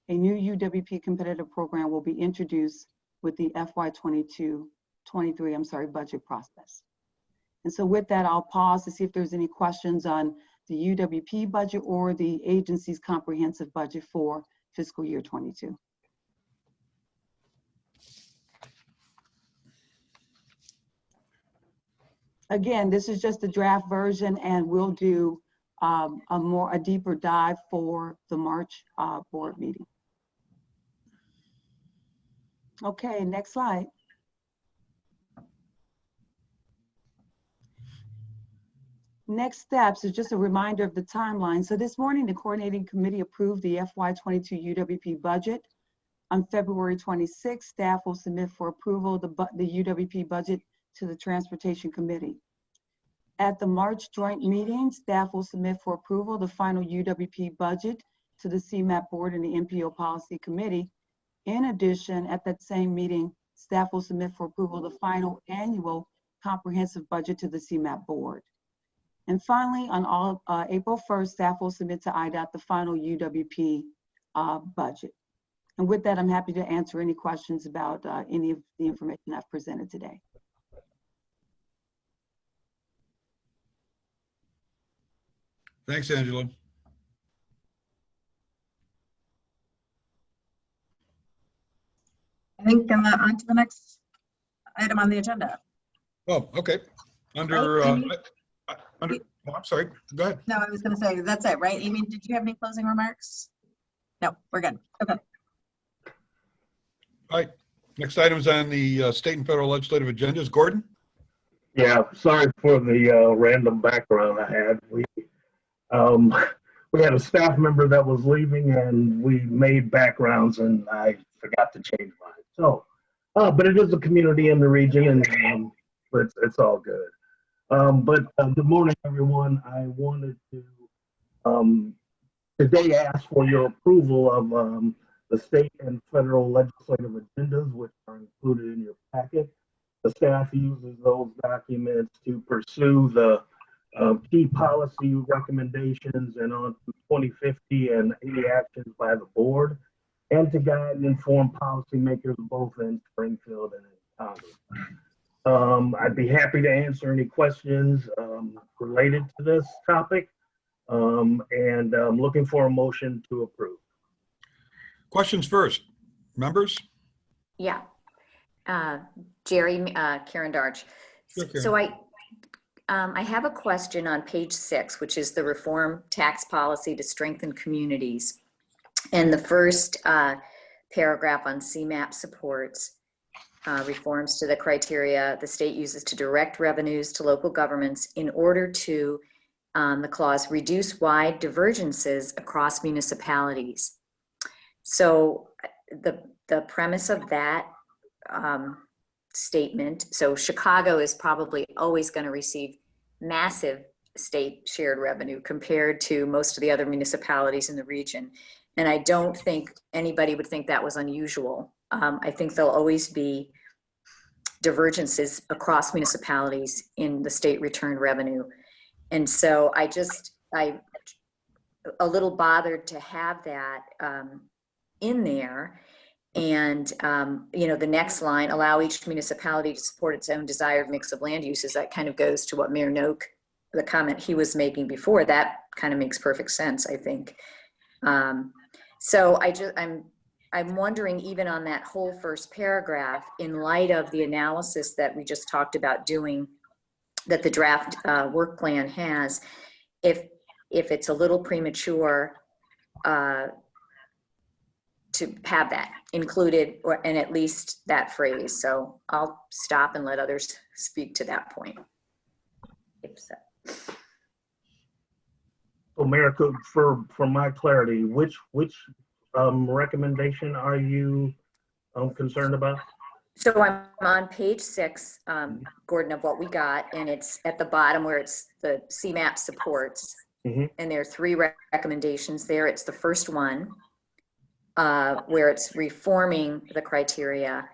A new UWP competitive program will be introduced with the FY23 budget process. And so with that, I'll pause to see if there's any questions on the UWP budget or the agency's comprehensive budget for fiscal year 22. Again, this is just a draft version and we'll do a deeper dive for the March board meeting. Okay, next slide. Next steps is just a reminder of the timeline. So this morning, the coordinating committee approved the FY22 UWP budget. On February 26th, staff will submit for approval the UWP budget to the Transportation Committee. At the March joint meeting, staff will submit for approval the final UWP budget to the CMAP board and the MPO Policy Committee. In addition, at that same meeting, staff will submit for approval the final annual comprehensive budget to the CMAP board. And finally, on April 1st, staff will submit to IDOT the final UWP budget. And with that, I'm happy to answer any questions about any of the information I've presented today. Thanks, Angela. I think on to the next item on the agenda. Oh, okay. Right, Amy? Oh, I'm sorry. Go ahead. No, I was going to say, that's it, right? Amy, did you have any closing remarks? No, we're good. Okay. All right. Next item is on the state and federal legislative agendas. Gordon? Yeah, sorry for the random background I had. Um, we had a staff member that was leaving and we made backgrounds and I forgot to change mine. So, but it is a community in the region and but it's all good. Good morning, everyone. I wanted to today ask for your approval of the state and federal legislative agendas, which are included in your packet. The staff uses those documents to pursue the key policy recommendations and on to 2050 and any actions by the board, and to guide and inform policymakers both in Springfield and in Congress. I'd be happy to answer any questions related to this topic, and I'm looking for a motion to approve. Questions first. Members? Yeah. Jerry, Karen Darch. Sure, Karen. So I have a question on page 6, which is the reform tax policy to strengthen communities. And the first paragraph on CMAP supports reforms to the criteria the state uses to direct revenues to local governments in order to, the clause, reduce wide divergences across municipalities. So the premise of that statement, so Chicago is probably always going to receive massive state shared revenue compared to most of the other municipalities in the region. And I don't think anybody would think that was unusual. I think there'll always be divergences across municipalities in the state return revenue. And so I a little bothered to have that in there. And, you know, the next line, allow each municipality to support its own desired mix of land uses. That kind of goes to what Mayor Noak, the comment he was making before. That kind of makes perfect sense, I think. So I'm wondering, even on that whole first paragraph, in light of the analysis that we just talked about doing, that the draft work plan has, if it's a little premature to have that included, and at least that phrase. So I'll stop and let others speak to that point. So Mayor, for my clarity, which recommendation are you concerned about? So I'm on page 6, Gordon, of what we got, and it's at the bottom where it's the CMAP supports. Mm-hmm. And there are 3 recommendations there. It's the first one, where it's reforming the criteria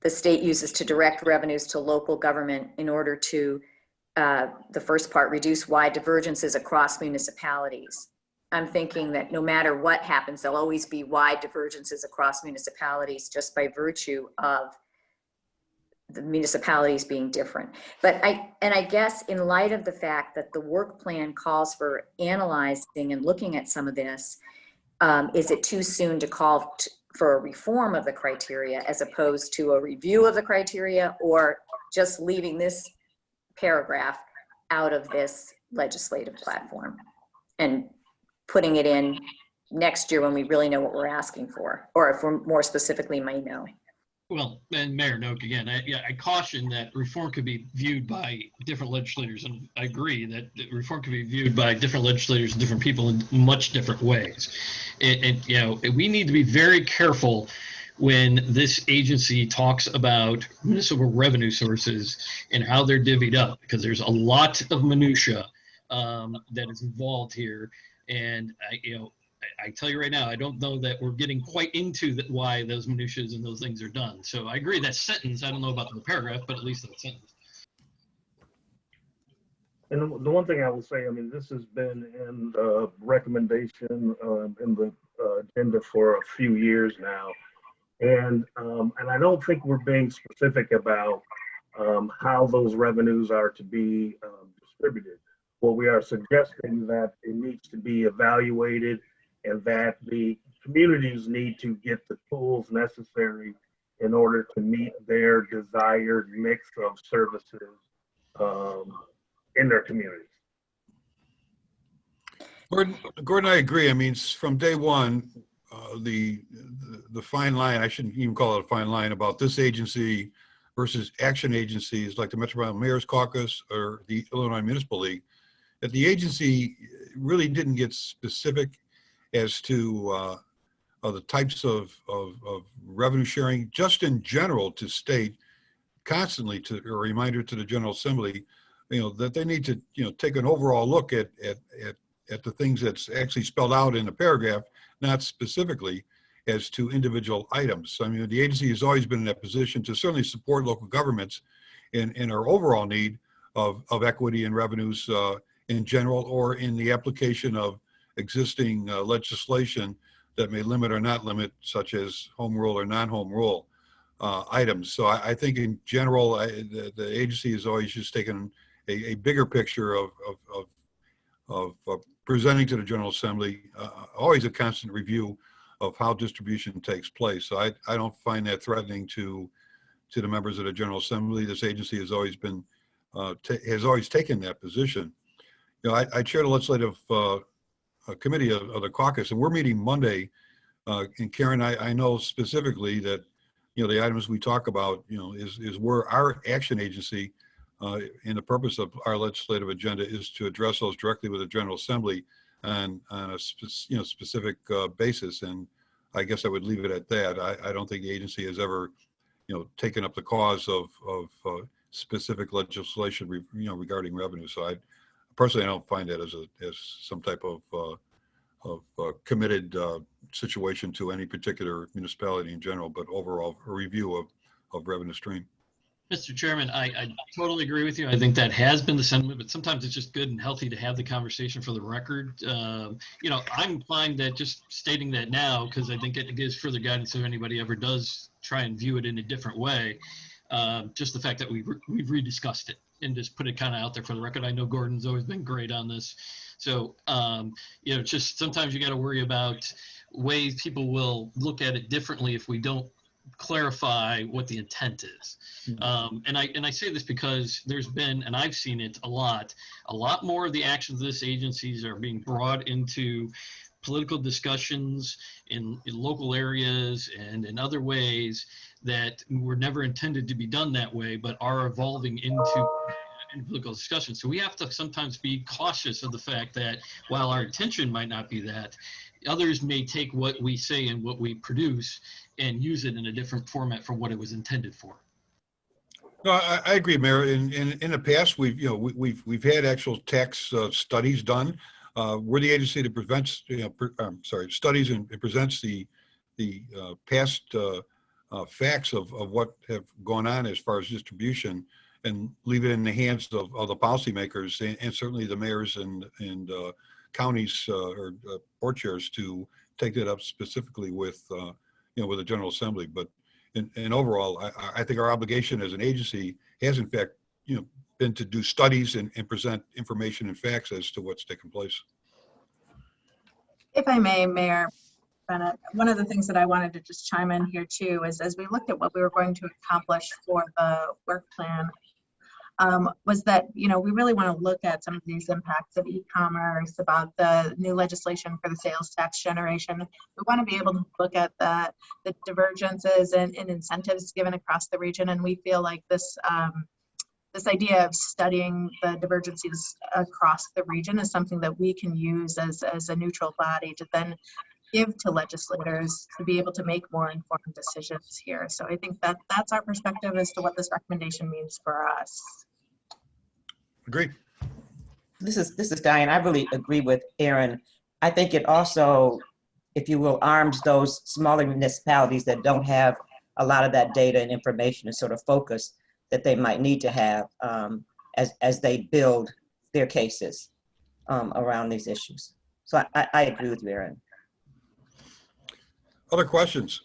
the state uses to direct revenues to local government in order to, the first part, reduce wide divergences across municipalities. I'm thinking that no matter what happens, there'll always be wide divergences across municipalities just by virtue of the municipalities being different. But I guess in light of the fact that the work plan calls for analyzing and looking at some of this, is it too soon to call for a reform of the criteria as opposed to a review of the criteria, or just leaving this paragraph out of this legislative platform and putting it in next year when we really know what we're asking for, or if we're more specifically might know? Well, and Mayor Noak, again, I caution that reform could be viewed by different legislators, and I agree that reform could be viewed by different legislators and different people in much different ways. And you know, we need to be very careful when this agency talks about municipal revenue sources and how they're divvied up, because there's a lot of minutia that is involved here. And I tell you right now, I don't know that we're getting quite into why those minutiae and those things are done. So I agree that sentence, I don't know about the paragraph, but at least that sentence. And the one thing I will say, I mean, this has been in the recommendation in the agenda for a few years now. And I don't think we're being specific about how those revenues are to be distributed. What we are suggesting that it needs to be evaluated, and that the communities need to get the tools necessary in order to meet their desired mix of services in their communities. Gordon, I agree. I mean, from day one, the fine line, I shouldn't even call it a fine line, about this agency versus action agencies like the Metropolitan Mayor's Caucus or the Illinois Municipal League, that the agency really didn't get specific as to the types of revenue sharing, just in general, to state constantly to a reminder to the General Assembly, that they need to, take an overall look at the things that's actually spelled out in the paragraph, not specifically as to individual items. I mean, the agency has always been in that position to certainly support local governments in our overall need of equity and revenues in general, or in the application of existing legislation that may limit or not limit, such as home rule or non-home rule items. So I think in general, the agency has always just taken a bigger picture of presenting to the General Assembly, always a constant review of how distribution takes place. So I don't find that threatening to the members of the General Assembly. This agency has always been, has always taken that position. I chair the legislative committee of the caucus, and we're meeting Monday. And Karen, I know specifically that, the items we talk about, is where our action agency in the purpose of our legislative agenda is to address those directly with the General Assembly on a specific basis. And I guess I would leave it at that. I don't think the agency has ever, taken up the cause of specific legislation, regarding revenue. So I personally don't find that as some type of committed situation to any particular municipality in general, but overall a review of revenue stream. Mr. Chairman, I totally agree with you. I think that has been the sentiment, but sometimes it's just good and healthy to have the conversation for the record. I'm fine that just stating that now, because I think it gives further guidance if anybody ever does try and view it in a different way. Just the fact that we've rediscussed it and just put it kind of out there for the record. I know Gordon's always been great on this. So, just sometimes you got to worry about ways people will look at it differently if we don't clarify what the intent is. And I say this because there's been, and I've seen it a lot more of the actions of this agencies are being brought into political discussions in local areas and in other ways that were never intended to be done that way, but are evolving into political discussions. So we have to sometimes be cautious of the fact that while our intention might not be that, others may take what we say and what we produce and use it in a different format from what it was intended for. No, I agree, Mayor. In the past, we've had actual tax studies done. We're the agency that prevents, studies and presents the past facts of what have gone on as far as distribution, and leave it in the hands of the policymakers and certainly the mayors and counties or board chairs to take that up specifically with with the General Assembly. But in overall, I think our obligation as an agency has in fact been to do studies and present information and facts as to what's taken place. If I may, Mayor Bennett, one of the things that I wanted to just chime in here too is, as we looked at what we were going to accomplish for the work plan, was that, we really want to look at some of these impacts of e-commerce, about the new legislation for the sales tax generation. We want to be able to look at the divergences and incentives given across the region. And we feel like this idea of studying the divergences across the region is something that we can use as a neutral body to then give to legislators to be able to make more informed decisions here. So I think that's our perspective as to what this recommendation means for us. Agreed. This is Diane. I really agree with Aaron. I think it also, if you will, arms those smaller municipalities that don't have a lot of that data and information and sort of focus that they might need to have as they build their cases around these issues. So I agree with you, Aaron. Other questions?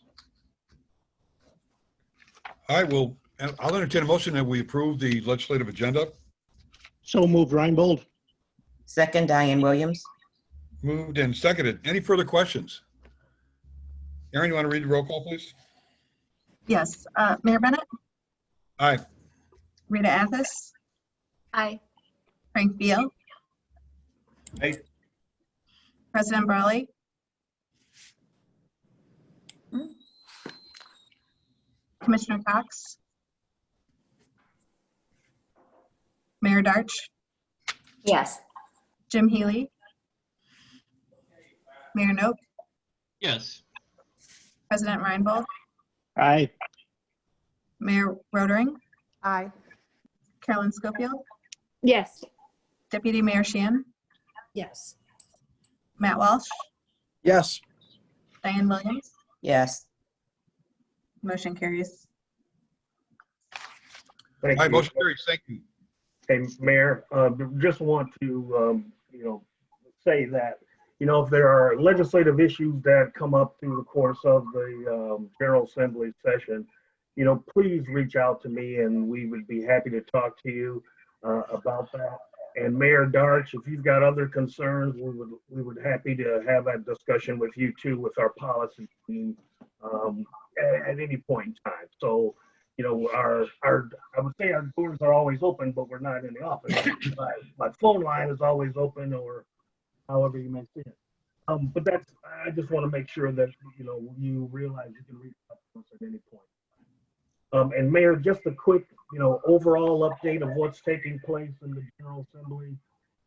I'll entertain a motion that we approve the legislative agenda. So moved, Reinbold. Second, Diane Williams. Moved and seconded. Any further questions? Aaron, you want to read the roll call, please? Yes. Mayor Bennett? Aye. Rita Athos? Aye. Frank Beal? Aye. President Brawley? Commissioner Cox, Mayor Darch, Yes. Jim Healy, Mayor Noak, Yes. President Reinbold, Aye. Mayor Rodering, Aye. Carolyn Schofield, Yes. Deputy Mayor Sheehan, Yes. Matt Walsh, Yes. Diane Williams. Yes. Motion carries. Thank All right, you. motion carries. Thank you. Hey, Mayor, just want to, say that, if there are legislative issues that come up through the course of the General Assembly session, please reach out to me and we would be happy to talk to you about that. And Mayor Darch, if you've got other concerns, we would happy to have that discussion with you too, with our policy team at any point in time. So, I would say our doors are always open, but we're not in the office. My phone line is always open, or however you may see it. But I just want to make sure that, you realize you can reach out to us at any point. And Mayor, just a quick, overall update of what's taking place in the General Assembly.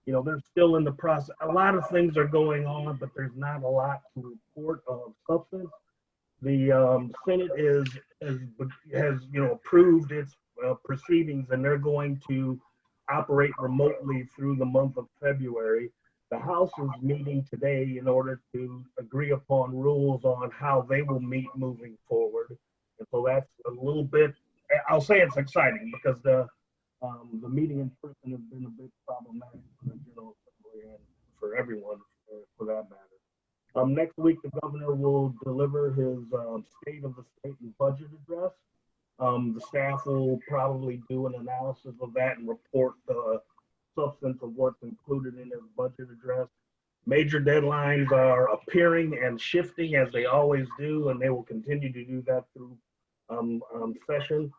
They're still in the process. A lot of things are going on, but there's not a lot to report of substance. The Senate has approved its proceedings, and they're going to operate remotely through the month of February. The House is meeting today in order to agree upon rules on how they will meet moving forward. And so that's a little bit, I'll say it's exciting, because the meeting in person has been a bit problematic for the General Assembly and for everyone for that matter. Next week, the governor will deliver his State of the State and Budget address. The staff will probably do an analysis of that and report the substance of what's included in his budget address. Major deadlines are appearing and shifting, as they always do, and they will continue to do that through session.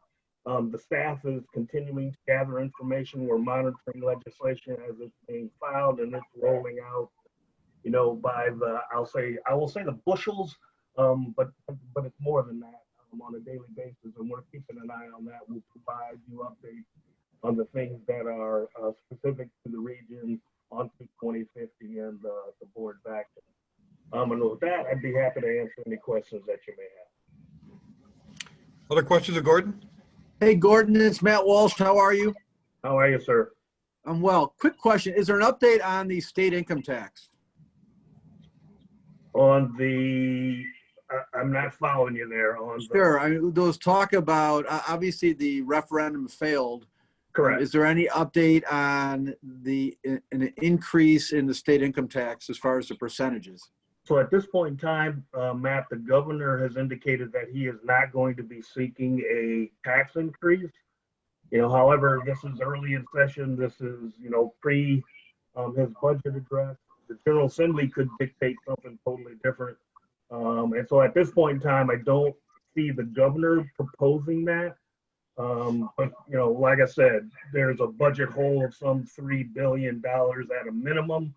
The staff is continuing to gather information. We're monitoring legislation as it's being filed, and it's rolling out, by I will say the bushels, but it's more than that on a daily basis, and we're keeping an eye on that. We'll provide you updates on the things that are specific to the region onto 2050 and the board's action. And with that, I'd be happy to answer any questions that you may have. Other questions of Gordon? Hey, Gordon, it's Matt Walsh. How are you? How are you, sir? I'm well. Quick question. Is there an update on the state income tax? On the, I'm not following you there. On Sure. I mean, those talk about, obviously the referendum failed. Correct. Is there any update on an increase in the state income tax as far as the percentages? So at this point in time, Matt, the governor has indicated that he is not going to be seeking a tax increase. However, this is early in session. This is, pre his budget address. The General Assembly could dictate something totally different. And so at this point in time, I don't see the governor proposing that. But, like I said, there's a budget hole of some $3 billion at a minimum.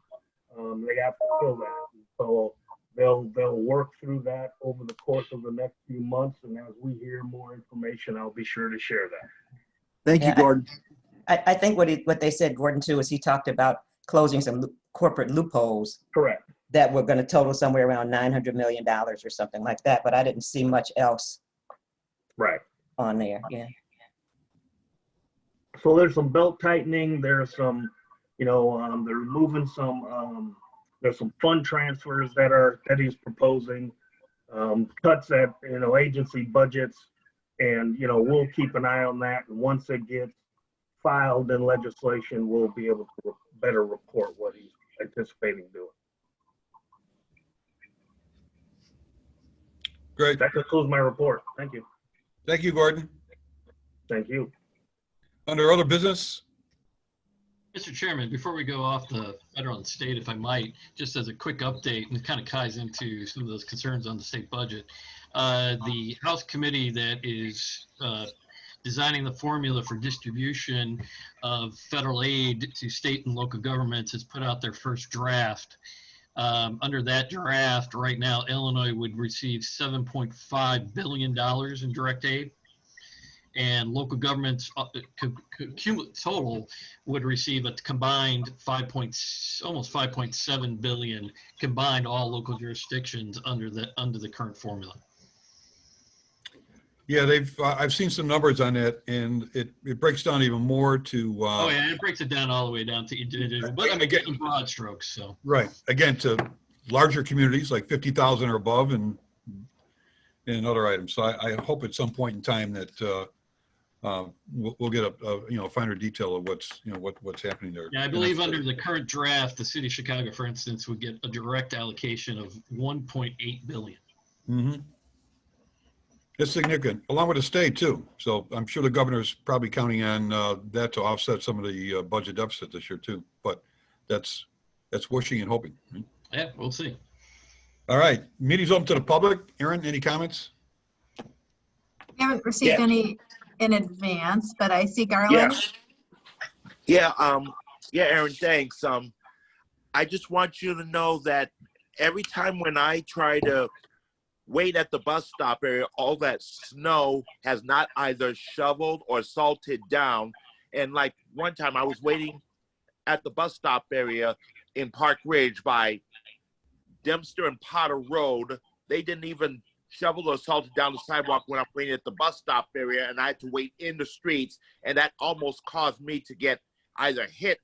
They have to fill that. So they'll work through that over the course of the next few months. And as we hear more information, I'll be sure to share that. Thank you, Gordon. I think what they said, Gordon, too, is he talked about closing some corporate loopholes. Correct. That were going to total somewhere around $900 million or something like that. But I didn't see much else. Right. On there, yeah. So there's some belt tightening. There's some, they're removing some. There's some fund transfers that he's proposing, cuts at agency budgets, and we'll keep an eye on that. And once it gets filed in legislation, we'll be able to better report what he's anticipating doing. Great. That concludes my report. Thank you. Thank you, Gordon. Thank you. Under other business? Mr. Chairman, before we go off the federal and state, if I might, just as a quick update, and it kind of ties into some of those concerns on the state budget. The House committee that is designing the formula for distribution of federal aid to state and local governments has put out their first draft. Under that draft, right now, Illinois would receive $7.5 billion in direct aid. and local governments total would receive a combined almost 5.7 billion combined, all local jurisdictions under the current formula. Yeah, I've seen some numbers on that, and it breaks down even more to. Oh yeah, it breaks it down all the way down to individual, but I mean, getting broad strokes. So right, again, to larger communities like 50,000 or above, and other items. So I hope at some point in time that we'll get a finer detail of what's happening there. Yeah, I believe under the current draft, the city of Chicago, for instance, would get a direct allocation of 1.8 billion. Mm-hmm. It's significant, along with the state too. So I'm sure the governor's probably counting on that to offset some of the budget deficit this year too. But that's wishing and hoping. Right? Yeah, we'll see. All right, meeting's open to the public. Aaron, any comments? We haven't received any in advance, but I see Garland. Yeah, Aaron, thanks. I just want you to know that every time when I try to wait at the bus stop area, all that snow has not either shoveled or salted down. And like one time I was waiting at the bus stop area in Park Ridge by Dempster and Potter Road. They didn't even shovel or salted down the sidewalk when I'm waiting at the bus stop area, and I had to wait in the streets, and that almost caused me to get either hit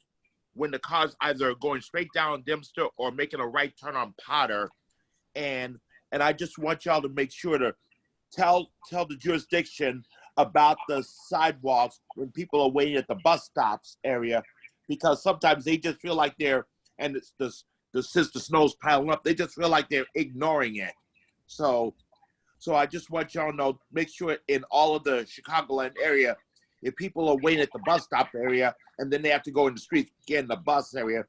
when the car's either going straight down Dempster or making a right turn on Potter. And I just want y'all to make sure to tell the jurisdiction about the sidewalks when people are waiting at the bus stops area, because sometimes they just feel like since the snow's piling up, they just feel like they're ignoring it. So I just want y'all to know, make sure in all of the Chicagoland area, if people are waiting at the bus stop area and then they have to go in the streets, get in the bus area,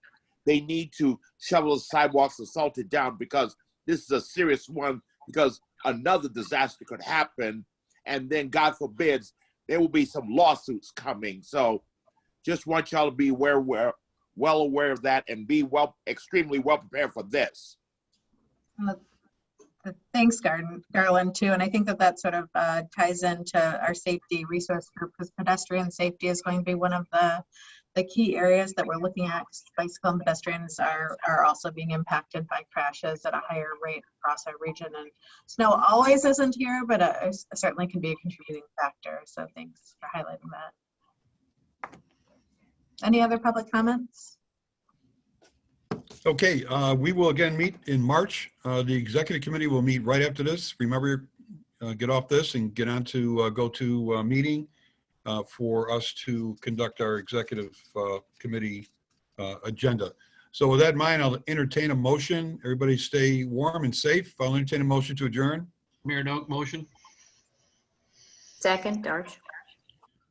they need to shovel the sidewalks and salt it down, because this is a serious one, because another disaster could happen, and then God forbids, there will be some lawsuits coming. So just want y'all to be well aware of that and be extremely well prepared for this. Thanks, Garland, too. And I think that sort of ties into our safety resource group, because pedestrian safety is going to be one of the key areas that we're looking at. Bicycle and pedestrians are also being impacted by crashes at a higher rate across our region. And snow always isn't here, but it certainly can be a contributing factor. So thanks for highlighting that. Any other public comments? Okay, we will again meet in March. The executive committee will meet right after this. Remember, get off this and get on to go to a meeting for us to conduct our executive committee agenda. So with that in mind, I'll entertain a motion. Everybody stay warm and safe. I'll entertain a motion to adjourn. Mayor Noak, motion. Second, Darch.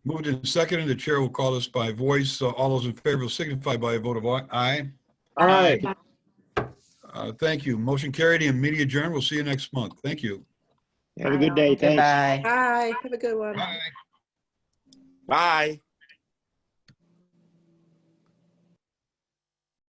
Moved and seconded. The chair will call us by voice. All those in favor will signify by a vote of aye. Aye. Thank you. Motion carried and meeting adjourned. We'll see you next month. Thank you. Have a good day. Thanks. Goodbye. Bye. Have a good one. Bye. Bye.